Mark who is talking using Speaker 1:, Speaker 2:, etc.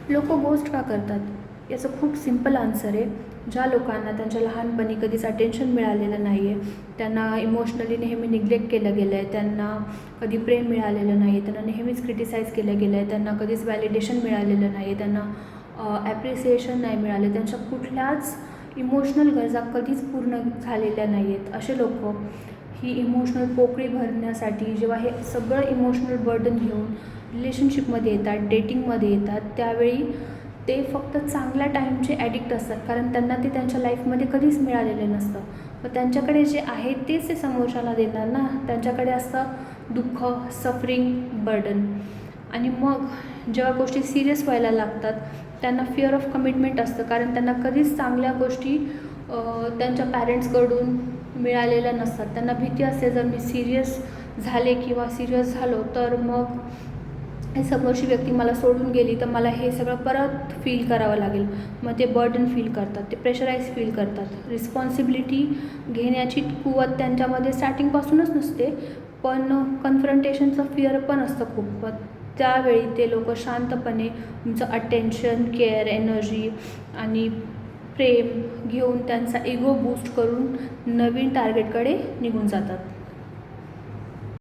Speaker 1: लोक गोस्ट का करतात? याचं खूप सिम्पल आन्सर आहे. ज्या लोकांना त्यांच्या लहानपणी कधीच अटेन्शन मिळालेलं नाही आहे, त्यांना इमोशनली नेहमी निग्लेक्ट केलं गेलं आहे, त्यांना कधी प्रेम मिळालेलं नाही आहे, त्यांना नेहमीच क्रिटिसाइज केलं गेलं आहे, त्यांना कधीच व्हॅलिडेशन मिळालेलं नाही आहे, त्यांना ॲप्रिसिएशन नाही मिळाले, त्यांच्या कुठल्याच इमोशनल गरजा कधीच पूर्ण झालेल्या नाही आहेत, असे लोक ही इमोशनल पोकळी भरण्यासाठी जेव्हा हे सगळं इमोशनल बर्डन घेऊन रिलेशनशिपमध्ये येतात, डेटिंगमध्ये येतात, त्यावेळी ते फक्त चांगल्या टाईमचे ॲडिक्ट असतात, कारण त्यांना ते त्यांच्या लाईफमध्ये कधीच मिळालेलं नसतं. मग त्यांच्याकडे जे आहे तेच ते समोरच्याला देणार ना. त्यांच्याकडे असतं दुःख, सफरिंग, बर्डन. आणि मग जेव्हा गोष्टी सिरियस व्हायला लागतात, त्यांना फिअर ऑफ कमिटमेंट असतं, कारण त्यांना कधीच चांगल्या गोष्टी त्यांच्या पॅरेंट्सकडून मिळालेल्या नसतात. त्यांना भीती असते, जर मी सिरियस झाले किंवा सिरियस झालो तर मग हे समोरची व्यक्ती मला सोडून गेली तर मला हे सगळं परत फील करावं लागेल. मग ते बर्डन फील करतात, ते प्रेशराईज फील करतात. रिस्पॉन्सिबिलिटी घेण्याची कुवत त्यांच्यामध्ये स्टार्टिंगपासूनच नसते, पण कन्फ्रंटेशनचं फिअर पण असतं खूप. त्यावेळी ते लोक शांतपणे तुमचं अटेन्शन, केअर, एनर्जी आणि प्रेम घेऊन त्यांचा इगो बूस्ट करून नवीन टार्गेटकडे निघून जातात.